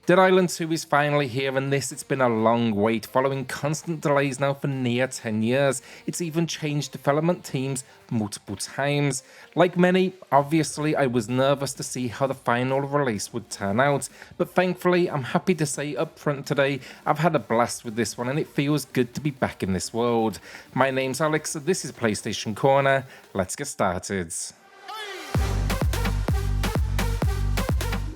Dead Island 2 is finally here, and it's been a long wait, following constant delays now for near 10 years. It's even changed development teams multiple times. Like many, obviously I was nervous to see how the final release would turn out, but thankfully I'm happy to say up front today, I've had a blast with this one and it feels good to be back in this world. My name's Alex, this is PlayStation Corner, let's get started.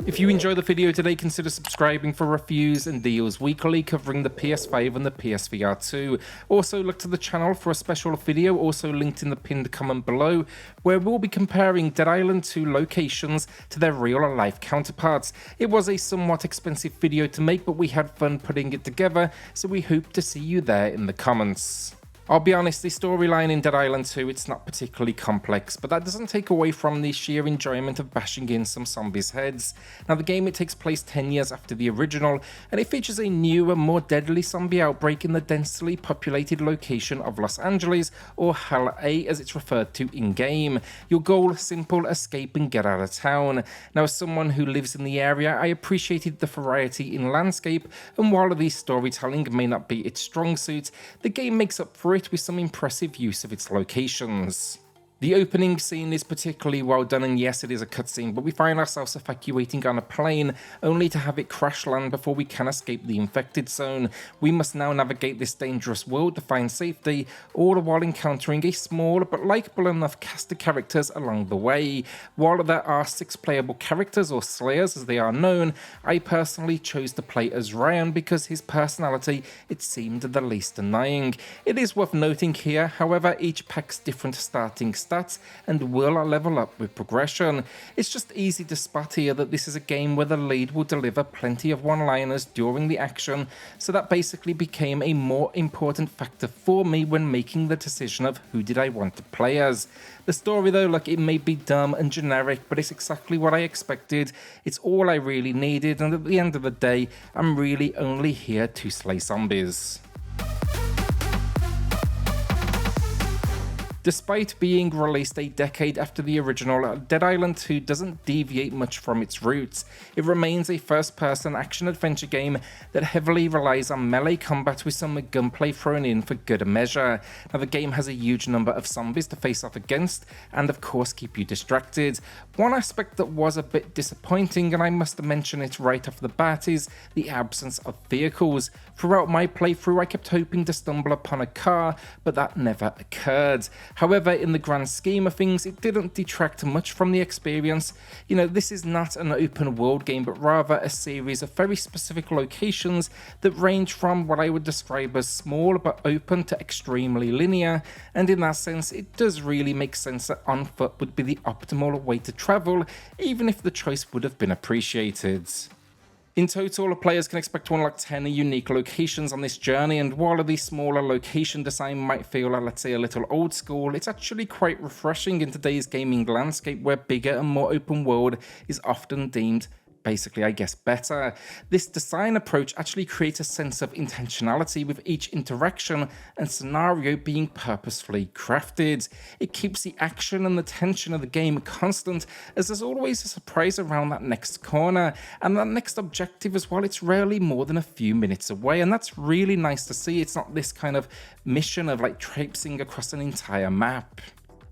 If you enjoy the video today, consider subscribing for reviews and deals weekly covering the PS5 and the PSVR 2. Also look to the channel for a special video, also linked in the pinned comment below, where we'll be comparing Dead Island 2 locations to their real life counterparts. It was a somewhat expensive video to make, but we had fun putting it together, so we hope to see you there in the comments. I'll be honest, the storyline in Dead Island 2, it's not particularly complex, but that doesn't take away from the sheer enjoyment of bashing in some zombies' heads. Now the game, it takes place 10 years after the original, and it features a new and more deadly zombie outbreak in the densely populated location of Los Angeles, or Hell A as it's referred to in-game. Your goal, simple, escape and get out of town. Now as someone who lives in the area, I appreciated the variety in landscape, and while the storytelling may not be its strong suit, the game makes up for it with some impressive use of its locations. The opening scene is particularly well done, and yes, it is a cutscene, but we find ourselves evacuating on a plane only to have it crash land before we can escape the infected zone. We must now navigate this dangerous world to find safety, all the while encountering a small but likeable enough cast of characters along the way. While there are 6 playable characters, or slayers as they are known, I personally chose to play as Ryan because his personality, it seemed the least annoying. It is worth noting here, however, each packs different starting stats and will level up with progression. It's just easy to spot here that this is a game where the lead will deliver plenty of one-liners during the action, so that basically became a more important factor for me when making the decision of who did I want to play as. The story though, look, it may be dumb and generic, but it's exactly what I expected. It's all I really needed, and at the end of the day, I'm really only here to slay zombies. Despite being released a decade after the original, Dead Island 2 doesn't deviate much from its roots. It remains a first-person action-adventure game that heavily relies on melee combat with some gunplay thrown in for good measure. Now the game has a huge number of zombies to face off against, and of course keep you distracted. One aspect that was a bit disappointing, and I must mention it right off the bat, is the absence of vehicles. Throughout my playthrough I kept hoping to stumble upon a car, but that never occurred. However, in the grand scheme of things, it didn't detract much from the experience. You know, this is not an open world game, but rather a series of very specific locations that range from what I would describe as small but open to extremely linear, and in that sense, it does really make sense that on foot would be the optimal way to travel, even if the choice would have been appreciated. In total, players can expect to unlock 10 unique locations on this journey, and while the smaller location design might feel, let's say, a little old school, it's actually quite refreshing in today's gaming landscape where bigger and more open world is often deemed basically, I guess, better. This design approach actually creates a sense of intentionality with each interaction and scenario being purposefully crafted. It keeps the action and the tension of the game constant, as there's always a surprise around that next corner, and that next objective as well, it's rarely more than a few minutes away, and that's really nice to see. It's not this kind of mission of like traipsing across an entire map.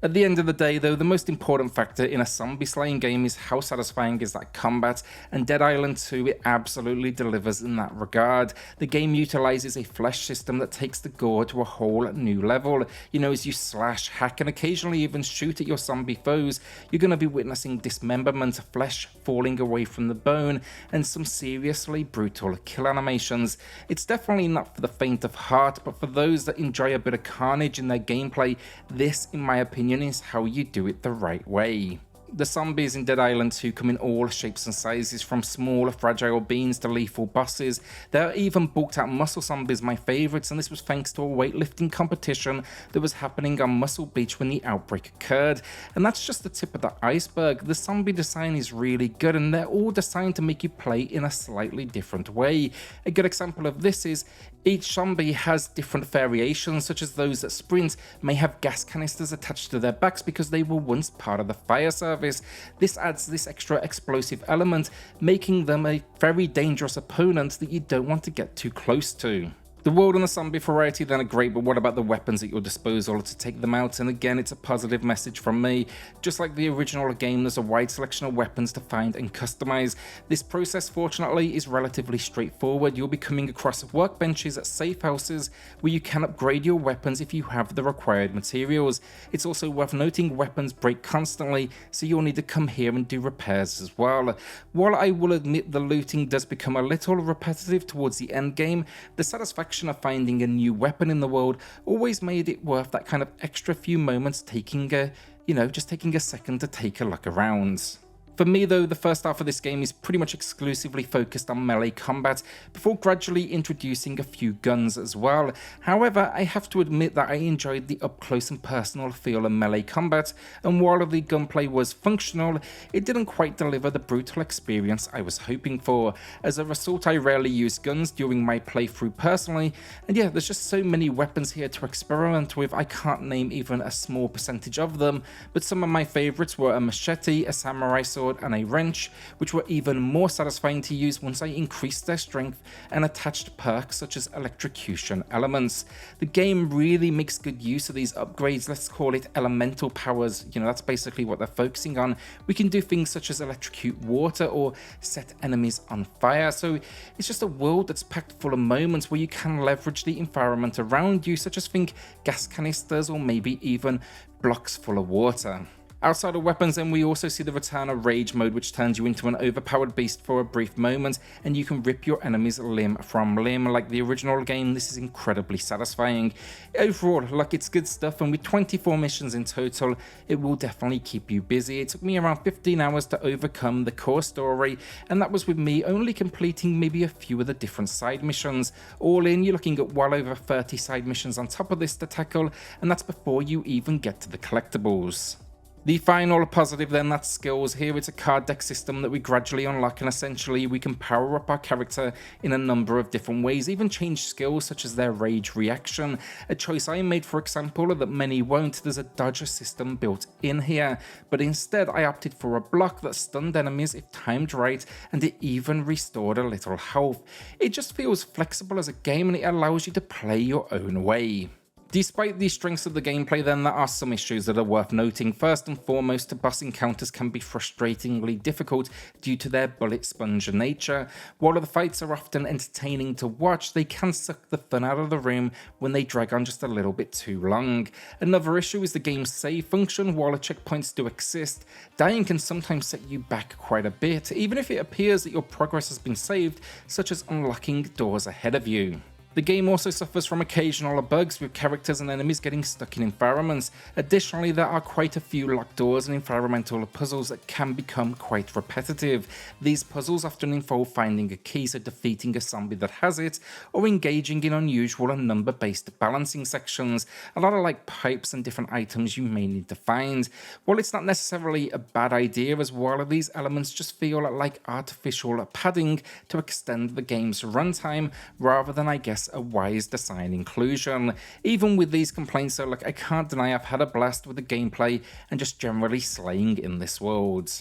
At the end of the day though, the most important factor in a zombie slaying game is how satisfying is that combat, and Dead Island 2, it absolutely delivers in that regard. The game utilizes a flesh system that takes the gore to a whole new level. You know, as you slash, hack and occasionally even shoot at your zombie foes, you're going to be witnessing dismemberment, flesh falling away from the bone, and some seriously brutal kill animations. It's definitely not for the faint of heart, but for those that enjoy a bit of carnage in their gameplay, this, in my opinion, is how you do it the right way. The zombies in Dead Island 2 come in all shapes and sizes, from small fragile beings to lethal bosses. There are even bulked out muscle zombies, my favourites, and this was thanks to a weightlifting competition that was happening on Muscle Beach when the outbreak occurred. And that's just the tip of the iceberg. The zombie design is really good, and they're all designed to make you play in a slightly different way. A good example of this is each zombie has different variations, such as those that sprint may have gas canisters attached to their backs because they were once part of the fire service. surface, this adds this extra explosive element, making them a very dangerous opponent that you don't want to get too close to. The world and the zombie variety then are great, but what about the weapons at your disposal to take them out? And again, it's a positive message from me. Just like the original game, there's a wide selection of weapons to find and customize. This process, fortunately, is relatively straightforward. You'll be coming across workbenches at safe houses where you can upgrade your weapons if you have the required materials. It's also worth noting weapons break constantly, so you'll need to come here and do repairs as well. While I will admit the looting does become a little repetitive towards the end game, the satisfaction of finding a new weapon in the world always made it worth that kind of extra few moments taking just taking a second to take a look around. For me though, the first half of this game is pretty much exclusively focused on melee combat, before gradually introducing a few guns as well. However, I have to admit that I enjoyed the up close and personal feel of melee combat, and while the gunplay was functional, it didn't quite deliver the brutal experience I was hoping for. As a result, I rarely used guns during my playthrough personally, and yeah, there's just so many weapons here to experiment with, I can't name even a small percentage of them, but some of my favourites were a machete, a samurai sword, and a wrench, which were even more satisfying to use once I increased their strength and attached perks such as electrocution elements. The game really makes good use of these upgrades, let's call it elemental powers, that's basically what they're focusing on. We can do things such as electrocute water or set enemies on fire, so it's just a world that's packed full of moments where you can leverage the environment around you, such as think gas canisters or maybe even blocks full of water. Outside of weapons, then we also see the return of Rage mode, which turns you into an overpowered beast for a brief moment, and you can rip your enemies limb from limb. Like the original game, this is incredibly satisfying. Overall, it's good stuff, and with 24 missions in total, it will definitely keep you busy. It took me around 15 hours to overcome the core story, and that was with me only completing maybe a few of the different side missions. All in, you're looking at well over 30 side missions on top of this to tackle, and that's before you even get to the collectibles. The final positive then, that's skills. Here it's a card deck system that we gradually unlock, and essentially we can power up our character in a number of different ways, even change skills such as their rage reaction. A choice I made, for example, that many won't, there's a dodge system built in here, but instead I opted for a block that stunned enemies if timed right, and it even restored a little health. It just feels flexible as a game, and it allows you to play your own way. Despite the strengths of the gameplay then, there are some issues that are worth noting. First and foremost, boss encounters can be frustratingly difficult due to their bullet sponge nature. While the fights are often entertaining to watch, they can suck the fun out of the room when they drag on just a little bit too long. Another issue is the game's save function. While the checkpoints do exist, dying can sometimes set you back quite a bit, even if it appears that your progress has been saved, such as unlocking doors ahead of you. The game also suffers from occasional bugs with characters and enemies getting stuck in environments. Additionally, there are quite a few locked doors and environmental puzzles that can become quite repetitive. These puzzles often involve finding a key, so defeating a zombie that has it, or engaging in unusual and number-based balancing sections, a lot of pipes and different items you may need to find. While it's not necessarily a bad idea, as while these elements just feel like artificial padding to extend the game's runtime, rather than, I guess, a wise design inclusion. Even with these complaints though, I can't deny I've had a blast with the gameplay and just generally slaying in this world.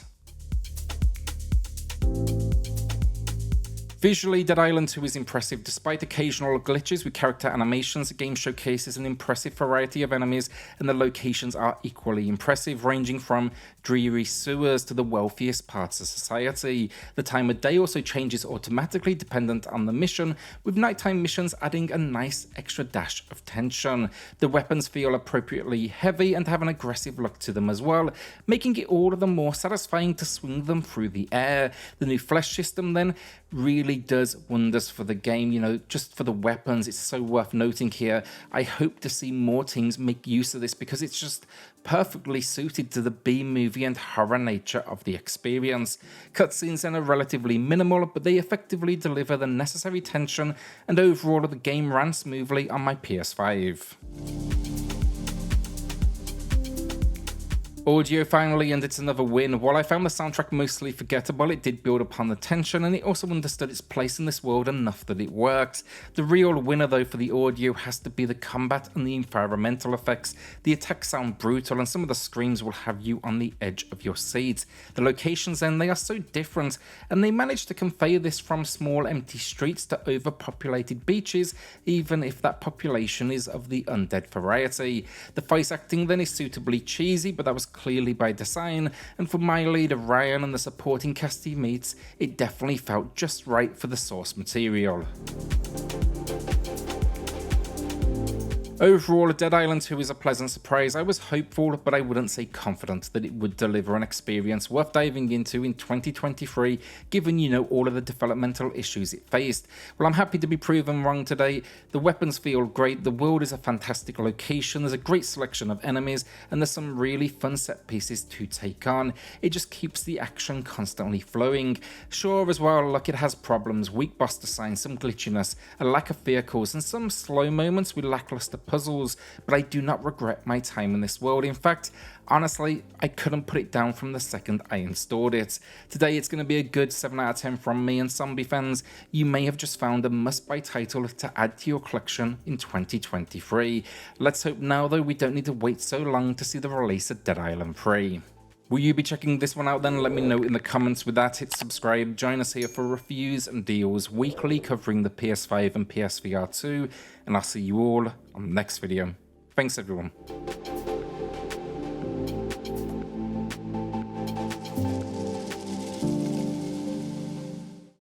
Visually, Dead Island 2 is impressive. Despite occasional glitches with character animations, the game showcases an impressive variety of enemies, and the locations are equally impressive, ranging from dreary sewers to the wealthiest parts of society. The time of day also changes automatically dependent on the mission, with nighttime missions adding a nice extra dash of tension. The weapons feel appropriately heavy and have an aggressive look to them as well, making it all the more satisfying to swing them through the air. The new flesh system then really does wonders for the game, just for the weapons. It's so worth noting here. I hope to see more teams make use of this because it's just perfectly suited to the B-movie and horror nature of the experience. Cutscenes then are relatively minimal, but they effectively deliver the necessary tension, and overall the game ran smoothly on my PS5. Audio finally, and it's another win. While I found the soundtrack mostly forgettable, it did build upon the tension, and it also understood its place in this world enough that it worked. The real winner though for the audio has to be the combat and the environmental effects. The attacks sound brutal, and some of the screams will have you on the edge of your seat. The locations then, they are so different, and they manage to convey this from small empty streets to overpopulated beaches, even if that population is of the undead variety. The voice acting then is suitably cheesy, but that was clearly by design, and for my leader Ryan and the supporting cast he meets, it definitely felt just right for the source material. Overall, Dead Island 2 is a pleasant surprise. I was hopeful, but I wouldn't say confident that it would deliver an experience worth diving into in 2023, given all of the developmental issues it faced. Well, I'm happy to be proven wrong today. The weapons feel great, the world is a fantastic location, there's a great selection of enemies, and there's some really fun set pieces to take on. It just keeps the action constantly flowing. Sure, as well, it has problems, weak boss design, some glitchiness, a lack of vehicles, and some slow moments with lackluster puzzles, but I do not regret my time in this world. In fact, honestly, I couldn't put it down from the second I installed it. Today it's going to be a good 7 out of 10 from me, and zombie fans, you may have just found a must-buy title to add to your collection in 2023. Let's hope now though we don't need to wait so long to see the release of Dead Island 3. Will you be checking this one out then? Let me know in the comments. With that, hit subscribe, join us here for reviews and deals weekly covering the PS5 and PSVR 2, and I'll see you all on the next video. Thanks everyone.